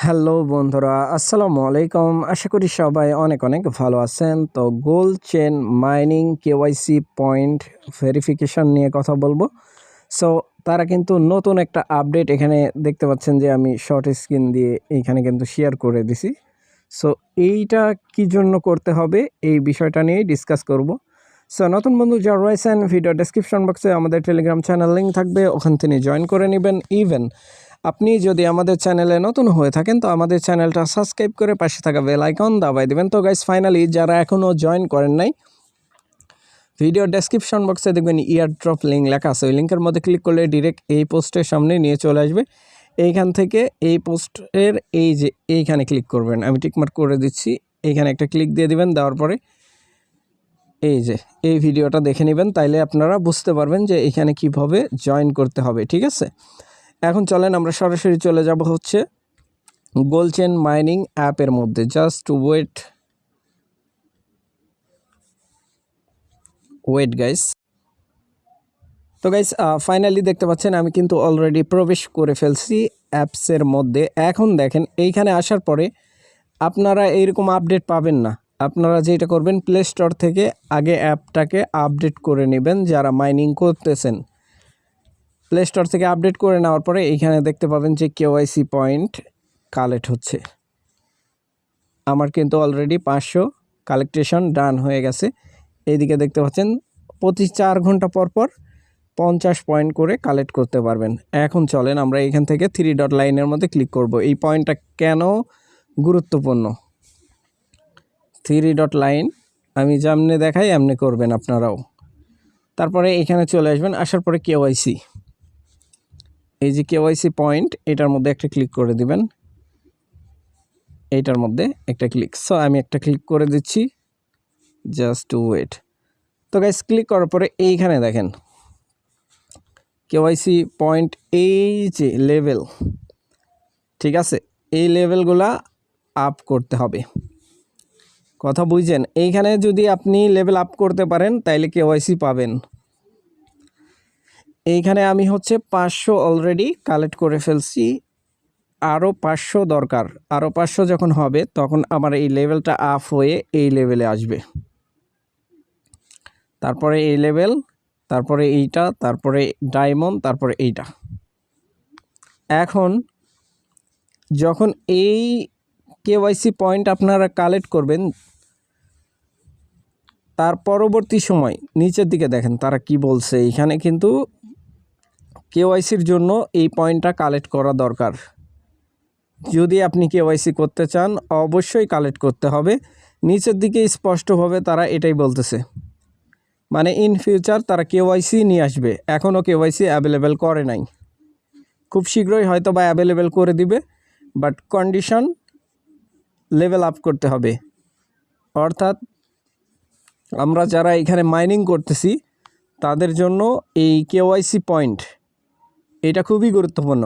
Hello বন্ধুরা, আসসালামু আলাইকুম। আশা করি সবাই অনেক অনেক ভালো আছেন। তো gold chain mining KYC point verification নিয়ে কথা বলবো। সো তারা কিন্তু নতুন একটা আপডেট এখানে দেখতে পাচ্ছেন যে আমি শর্ট স্ক্রিন দিয়ে এইখানে কিন্তু শেয়ার করে দিছি। সো এইটা কি জন্য করতে হবে এই বিষয়টা নিয়ে ডিসকাস করব। সো নতুন বন্ধু যারা রয়েছেন ভিডিও ডেসক্রিপশন বক্সে আমাদের টেলিগ্রাম চ্যানেল লিঙ্ক থাকবে, ওখান থেকে জয়েন করে নেবেন। ইভেন আপনি যদি আমাদের চ্যানেলে নতুন হয়ে থাকেন তো আমাদের চ্যানেলটা সাবস্ক্রাইব করে পাশে থাকা বেল আইকন দাবাই দেবেন। তো গাইস ফাইনালি যারা এখনও জয়েন করেন নাই, ভিডিও ডেসক্রিপশন বক্সে দেখবেন ইয়ারড্রপ লিঙ্ক লেখা আছে, ওই লিঙ্কের মধ্যে ক্লিক করলে ডিরেক্ট এই পোস্টের সামনে নিয়ে চলে আসবে। এইখান থেকে এই পোস্টের এই যে এইখানে ক্লিক করবেন, আমি টিকমার্ক করে দিচ্ছি, এইখানে একটা ক্লিক দিয়ে দিবেন। দেওয়ার পরে এই যে এই ভিডিওটা দেখে নেবেন, তাইলে আপনারা বুঝতে পারবেন যে এখানে কিভাবে জয়েন করতে হবে। ঠিক আছে, এখন চলেন আমরা সরাসরি চলে যাব হচ্ছে গোল্ড চেন মাইনিং অ্যাপের মধ্যে। Just wait guys. তো গাইস ফাইনালি দেখতে পাচ্ছেন আমি কিন্তু অলরেডি প্রবেশ করে ফেলছি অ্যাপসের মধ্যে। এখন দেখেন এইখানে আসার পরে আপনারা এইরকম আপডেট পাবেন না। আপনারা যেটা করবেন, প্লে স্টোর থেকে আগে অ্যাপটাকে আপডেট করে নেবেন যারা মাইনিং করতেছেন। প্লে স্টোর থেকে আপডেট করে নেওয়ার পরে এইখানে দেখতে পাবেন যে কেওয়াইসি পয়েন্ট কালেক্ট হচ্ছে। আমার কিন্তু অলরেডি 500 কালেকটেশন ডান হয়ে গেছে। এইদিকে দেখতে পাচ্ছেন প্রতি 4 ঘন্টা পর পর 50 পয়েন্ট করে কালেক্ট করতে পারবেন। এখন চলেন আমরা এখান থেকে 3 ডট লাইনের মধ্যে ক্লিক করব। এই পয়েন্টটা কেন গুরুত্বপূর্ণ, 3 ডট লাইন আমি যেমনি দেখাই এমনি করবেন আপনারাও। তারপরে এখানে চলে আসবেন, আসার পরে কেওয়াইসি, এই যে কেওয়াইসি পয়েন্ট, এটার মধ্যে একটা ক্লিক করে দিবেন। এইটার মধ্যে একটা ক্লিক, সো আমি একটা ক্লিক করে দিচ্ছি, জাস্ট ওয়েট। তো গাইস ক্লিক করার পরে এইখানে দেখেন কেওয়াইসি পয়েন্ট, এই যে লেভেল, ঠিক আছে, এই লেভেলগুলা আপ করতে হবে। কথা বুঝছেন? এইখানে যদি আপনি লেভেল আপ করতে পারেন তাইলে কেওয়াইসি পাবেন। এইখানে আমি হচ্ছে 500 অলরেডি কালেক্ট করে ফেলছি, আরও 500 দরকার। আরও 500 যখন হবে তখন আমার এই লেভেলটা আপ হয়ে এই লেভেলে আসবে। তারপরে এই লেভেল, তারপরে এইটা, তারপরে ডায়মন্ড, তারপরে এইটা। এখন যখন এই কেওয়াইসি পয়েন্ট আপনারা কালেক্ট করবেন, তার পরবর্তী সময় নিচের দিকে দেখেন তারা কি বলছে। এখানে কিন্তু কেওয়াইসির জন্য এই পয়েন্টটা কালেক্ট করা দরকার। যদি আপনি কেওয়াইসি করতে চান অবশ্যই কালেক্ট করতে হবে। নিচের দিকে স্পষ্টভাবে তারা এটাই বলতেছে, মানে ইন ফিউচার তারা কেওয়াইসি নিয়ে আসবে। এখনও কেওয়াইসি অ্যাভেলেবেল করে নাই, খুব শীঘ্রই হয়তো বা অ্যাভেলেবেল করে দিবে, বাট কন্ডিশন লেভেল আপ করতে হবে। অর্থাৎ আমরা যারা এখানে মাইনিং করতেছি তাদের জন্য এই কেওয়াইসি পয়েন্ট এটা খুবই গুরুত্বপূর্ণ।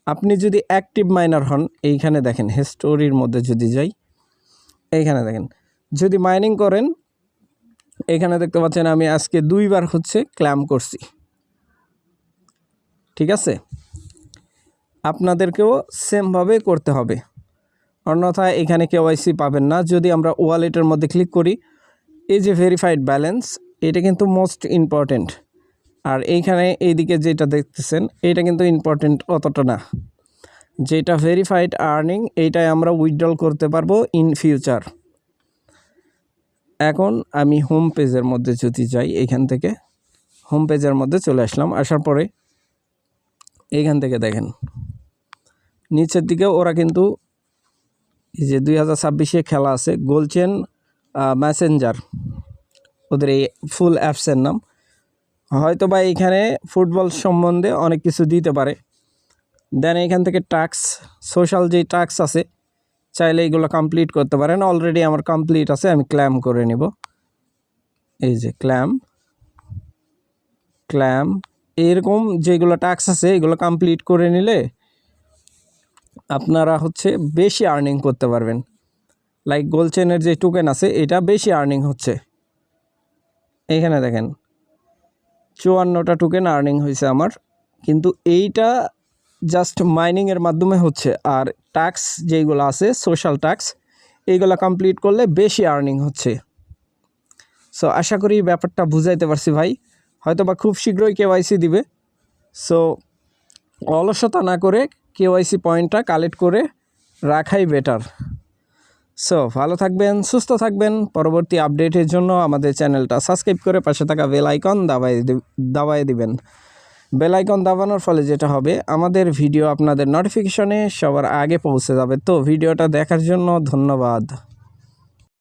আপনি যদি অ্যাক্টিভ মাইনার হন, এইখানে দেখেন হিস্টোরির মধ্যে যদি যাই, এইখানে দেখেন যদি মাইনিং করেন, এখানে দেখতে পাচ্ছেন আমি আজকে 2 বার হচ্ছে ক্লেম করছি। ঠিক আছে, আপনাদেরকেও সেমভাবে করতে হবে, অন্যথায় এখানে কেওয়াইসি পাবেন না। যদি আমরা ওয়ালেটের মধ্যে ক্লিক করি, এই যে ভেরিফাইড ব্যালেন্স, এটা কিন্তু মোস্ট ইম্পর্টেন্ট। আর এইখানে এইদিকে যেটা দেখতেছেন এটা কিন্তু ইম্পর্টেন্ট অতটা না। যেটা ভেরিফাইড আর্নিং, এইটাই আমরা উইথড্রল করতে পারবো ইন ফিউচার। এখন আমি হোম পেজের মধ্যে যদি যাই, এইখান থেকে হোম পেজের মধ্যে চলে আসলাম। আসার পরে এইখান থেকে দেখেন নিচের দিকে ওরা কিন্তু এই যে 2026-এ খেলা আছে গোল্ড চেন মেসেঞ্জার, ওদের এই ফুল অ্যাপসের নাম। হয়তো বা এইখানে ফুটবল সম্বন্ধে অনেক কিছু দিতে পারে। দেন এইখান থেকে টাস্ক, সোশ্যাল যে টাস্ক আছে, চাইলে এইগুলো কমপ্লিট করতে পারেন। অলরেডি আমার কমপ্লিট আছে, আমি ক্লেম করে নিব। এই যে ক্লেম এরকম যেগুলো টাস্ক আছে এগুলো কমপ্লিট করে নিলে আপনারা হচ্ছে বেশি আর্নিং করতে পারবেন। লাইক গোল্ড চেনের যে টোকেন আছে এটা বেশি আর্নিং হচ্ছে। এইখানে দেখেন 54টা টোকেন আর্নিং হয়েছে আমার, কিন্তু এইটা জাস্ট মাইনিংয়ের মাধ্যমে হচ্ছে। আর ট্যাক্স যেইগুলো আছে সোশ্যাল ট্যাক্স এইগুলো কমপ্লিট করলে বেশি আর্নিং হচ্ছে। সো আশা করি ব্যাপারটা বুঝাইতে পারছি ভাই। হয়তো বা খুব শীঘ্রই কেওয়াইসি দিবে। সো অলসতা না করে কেওয়াইসি পয়েন্টটা কালেক্ট করে রাখাই বেটার। সো ভালো থাকবেন, সুস্থ থাকবেন। পরবর্তী আপডেটের জন্য আমাদের চ্যানেলটা সাবস্ক্রাইব করে পাশে থাকা বেল আইকন দাবায় দিবেন। বেল আইকন দাবানোর ফলে যেটা হবে, আমাদের ভিডিও আপনাদের নোটিফিকেশনে সবার আগে পৌঁছে যাবে। তো ভিডিওটা দেখার জন্য ধন্যবাদ।